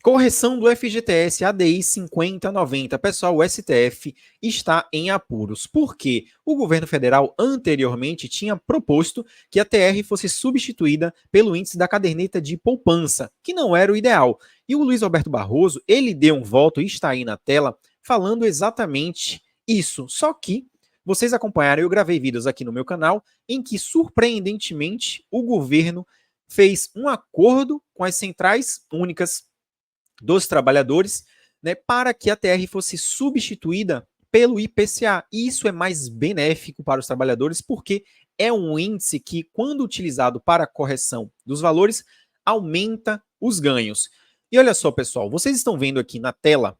Correção do FGTS ADI 5090. Pessoal, o STF está em apuros, porque o governo federal anteriormente tinha proposto que a TR fosse substituída pelo índice da caderneta de poupança, que não era o ideal. E o Luiz Roberto Barroso, ele deu um voto, e está aí na tela, falando exatamente isso. Só que vocês acompanharam, eu gravei vídeos aqui no meu canal, em que, surpreendentemente, o governo fez um acordo com as centrais únicas dos trabalhadores, né, para que a TR fosse substituída pelo IPCA. E isso é mais benéfico para os trabalhadores, porque é um índice que, quando utilizado para a correção dos valores, aumenta os ganhos. E olha só, pessoal, vocês estão vendo aqui na tela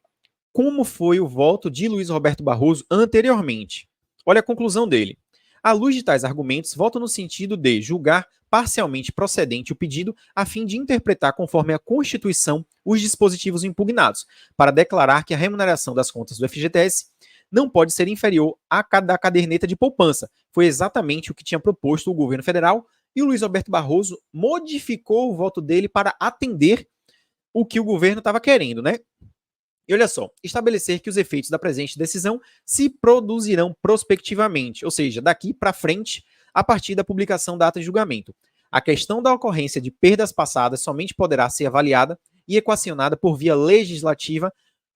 como foi o voto de Luiz Roberto Barroso anteriormente. Olha a conclusão dele. À luz de tais argumentos, voto no sentido de julgar parcialmente procedente o pedido a fim de interpretar conforme a Constituição os dispositivos impugnados, para declarar que a remuneração das contas do FGTS não pode ser inferior à da caderneta de poupança. Foi exatamente o que tinha proposto o governo federal, e o Luiz Roberto Barroso modificou o voto dele para atender o que o governo estava querendo, né? E olha só, estabelecer que os efeitos da presente decisão se produzirão prospectivamente, ou seja, daqui para frente, a partir da publicação da ata de julgamento. A questão da ocorrência de perdas passadas somente poderá ser avaliada e equacionada por via legislativa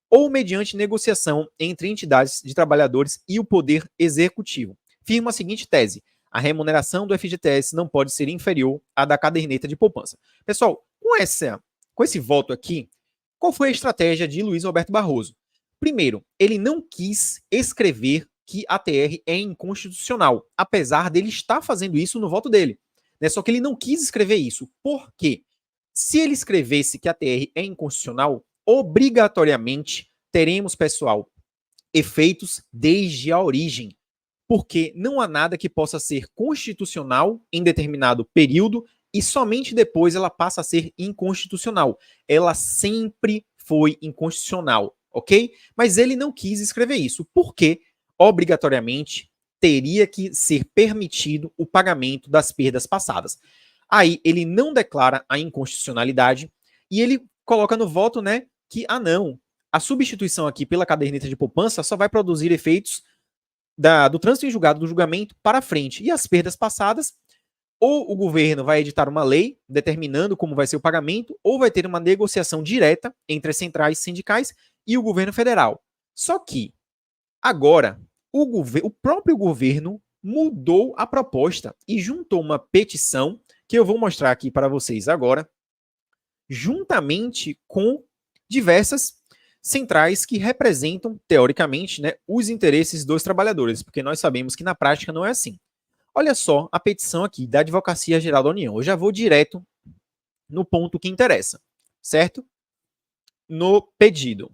ou mediante negociação entre entidades de trabalhadores e o Poder Executivo. Firma a seguinte tese: a remuneração do FGTS não pode ser inferior à da caderneta de poupança. Pessoal, com esse voto aqui, qual foi a estratégia de Luiz Roberto Barroso? Primeiro, ele não quis escrever que a TR é inconstitucional, apesar dele estar fazendo isso no voto dele. Né? Só que ele não quis escrever isso. Por quê? Se ele escrevesse que a TR é inconstitucional, obrigatoriamente teremos, pessoal, efeitos desde a origem. Porque não há nada que possa ser constitucional em determinado período e somente depois ela passa a ser inconstitucional. Ela sempre foi inconstitucional, ok? Mas ele não quis escrever isso, porque obrigatoriamente teria que ser permitido o pagamento das perdas passadas. Aí ele não declara a inconstitucionalidade e ele coloca no voto, né, que, não, a substituição aqui pela caderneta de poupança só vai produzir efeitos do trânsito em julgado, do julgamento para frente. E as perdas passadas, ou o governo vai editar uma lei determinando como vai ser o pagamento, ou vai ter uma negociação direta entre as centrais sindicais e o governo federal. Só que, agora, o próprio governo mudou a proposta e juntou uma petição, que eu vou mostrar aqui para vocês agora, juntamente com diversas centrais que representam, teoricamente, né, os interesses dos trabalhadores, porque nós sabemos que na prática não é assim. Olha só a petição aqui da Advocacia Geral da União. Eu já vou direto no ponto que interessa, certo? No pedido.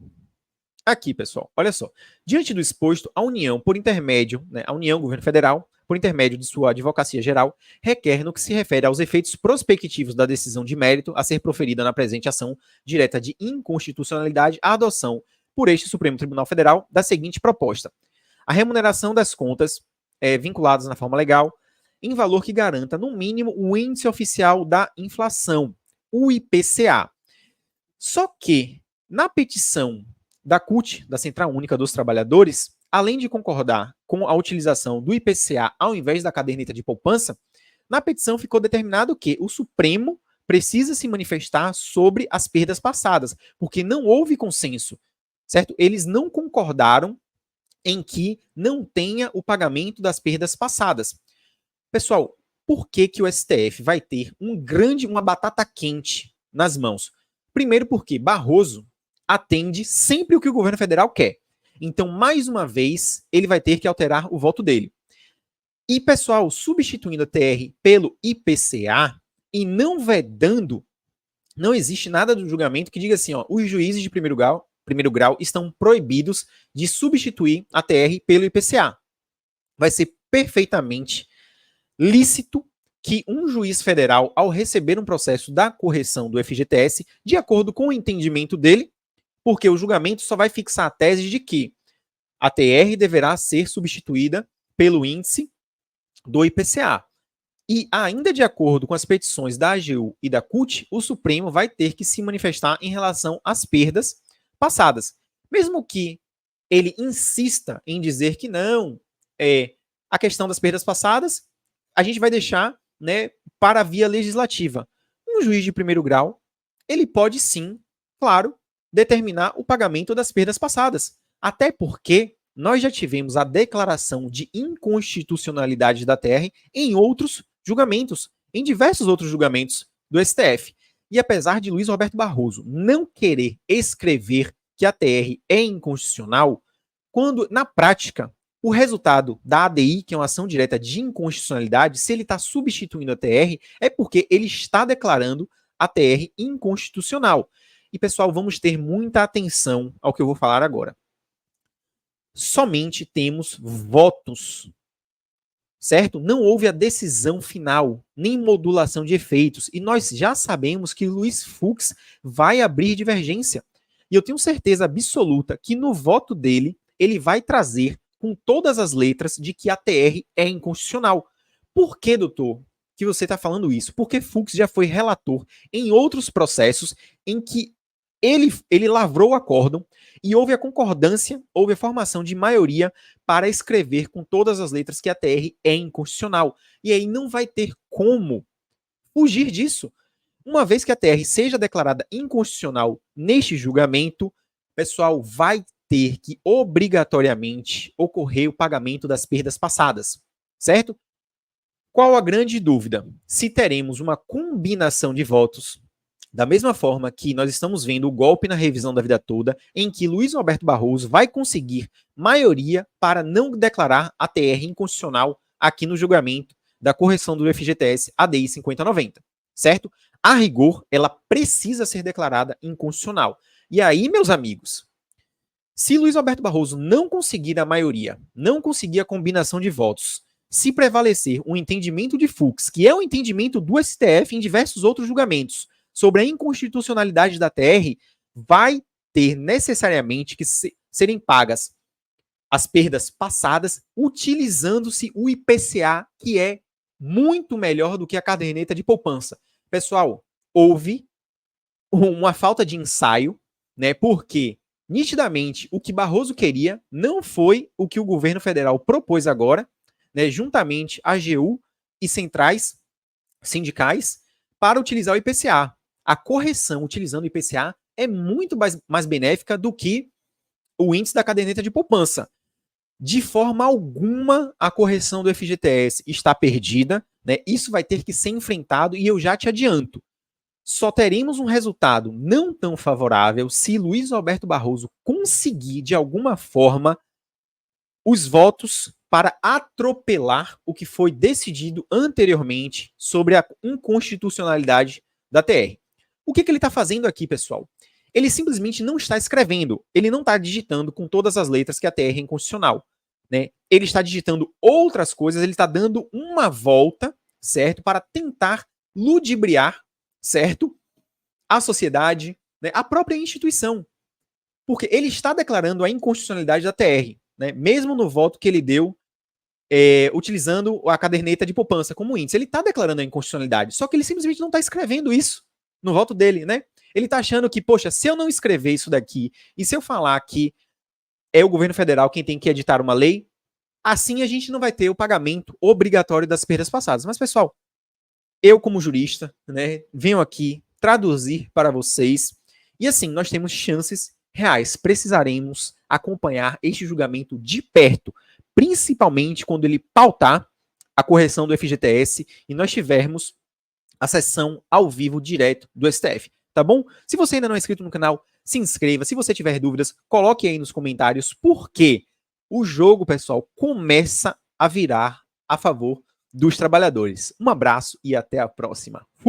Aqui, pessoal, olha só. Diante do exposto, a União, por intermédio, né, a União, Governo Federal, por intermédio de sua Advocacia Geral, requer, no que se refere aos efeitos prospectivos da decisão de mérito a ser proferida na presente ação direta de inconstitucionalidade, a adoção por este Supremo Tribunal Federal da seguinte proposta: a remuneração das contas vinculadas na forma legal, em valor que garanta, no mínimo, o índice oficial da inflação, o IPCA. Só que, na petição da CUT, da Central Única dos Trabalhadores, além de concordar com a utilização do IPCA ao invés da caderneta de poupança, na petição ficou determinado que o Supremo precisa se manifestar sobre as perdas passadas, porque não houve consenso, certo? Eles não concordaram em que não tenha o pagamento das perdas passadas. Pessoal, por que o STF vai ter uma batata quente nas mãos? Primeiro porque Barroso atende sempre o que o governo federal quer. Então, mais uma vez, ele vai ter que alterar o voto dele. E, pessoal, substituindo a TR pelo IPCA e não vedando, não existe nada do julgamento que diga assim, os juízes de primeiro grau estão proibidos de substituir a TR pelo IPCA. Vai ser perfeitamente lícito que um juiz federal, ao receber um processo da correção do FGTS, de acordo com o entendimento dele, porque o julgamento só vai fixar a tese de que a TR deverá ser substituída pelo índice do IPCA. E ainda de acordo com as petições da AGU e da CUT, o Supremo vai ter que se manifestar em relação às perdas passadas. Mesmo que ele insista em dizer que não, a questão das perdas passadas, a gente vai deixar, né, para a via legislativa. Um juiz de primeiro grau, ele pode sim, claro, determinar o pagamento das perdas passadas. Até porque nós já tivemos a declaração de inconstitucionalidade da TR em outros julgamentos, em diversos outros julgamentos do STF. E apesar de Luiz Roberto Barroso não querer escrever que a TR é inconstitucional, quando, na prática, o resultado da ADI, que é uma ação direta de inconstitucionalidade, se ele está substituindo a TR, é porque ele está declarando a TR inconstitucional. E, pessoal, vamos ter muita atenção ao que eu vou falar agora. Somente temos votos, certo? Não houve a decisão final, nem modulação de efeitos. E nós já sabemos que Luiz Fux vai abrir divergência. E eu tenho certeza absoluta que no voto dele, ele vai trazer com todas as letras de que a TR é inconstitucional. Por que, doutor, que você está falando isso? Porque Fux já foi relator em outros processos em que ele lavrou o acórdão e houve a concordância, houve a formação de maioria para escrever com todas as letras que a TR é inconstitucional. E aí não vai ter como fugir disso. Uma vez que a TR seja declarada inconstitucional neste julgamento, pessoal, vai ter que obrigatoriamente ocorrer o pagamento das perdas passadas, certo? Qual a grande dúvida? Se teremos uma combinação de votos, da mesma forma que nós estamos vendo o golpe na revisão da vida toda, em que Luiz Roberto Barroso vai conseguir maioria para não declarar a TR inconstitucional aqui no julgamento da correção do FGTS ADI 5090, certo? A rigor, ela precisa ser declarada inconstitucional. E aí, meus amigos, se Luiz Roberto Barroso não conseguir a maioria, não conseguir a combinação de votos, se prevalecer um entendimento de Fux, que é o entendimento do STF em diversos outros julgamentos, sobre a inconstitucionalidade da TR, vai ter necessariamente que serem pagas as perdas passadas utilizando-se o IPCA, que é muito melhor do que a caderneta de poupança. Pessoal, houve uma falta de ensaio, né? Porque nitidamente o que Barroso queria não foi o que o governo federal propôs agora, né, juntamente a AGU e centrais sindicais, para utilizar o IPCA. A correção utilizando o IPCA é muito mais benéfica do que o índice da caderneta de poupança. De forma alguma, a correção do FGTS está perdida, né? Isso vai ter que ser enfrentado e eu já te adianto. Só teremos um resultado não tão favorável se Luiz Roberto Barroso conseguir, de alguma forma, os votos para atropelar o que foi decidido anteriormente sobre a inconstitucionalidade da TR. O que ele está fazendo aqui, pessoal? Ele simplesmente não está escrevendo, ele não está digitando com todas as letras que a TR é inconstitucional, né? Ele está digitando outras coisas, ele está dando uma volta, certo? Para tentar ludibriar, certo? A sociedade, né? A própria instituição. Porque ele está declarando a inconstitucionalidade da TR, né? Mesmo no voto que ele deu utilizando a caderneta de poupança como índice. Ele está declarando a inconstitucionalidade, só que ele simplesmente não está escrevendo isso no voto dele, né? Ele está achando que, poxa, se eu não escrever isso daqui e se eu falar que é o governo federal quem tem que editar uma lei, assim a gente não vai ter o pagamento obrigatório das perdas passadas. Mas, pessoal, eu como jurista, né, venho aqui traduzir para vocês e assim, nós temos chances reais. Precisaremos acompanhar este julgamento de perto, principalmente quando ele pautar a correção do FGTS e nós tivermos a sessão ao vivo direto do STF, tá bom? Se você ainda não é inscrito no canal, se inscreva. Se você tiver dúvidas, coloque aí nos comentários, porque o jogo, pessoal, começa a virar a favor dos trabalhadores. Um abraço e até a próxima.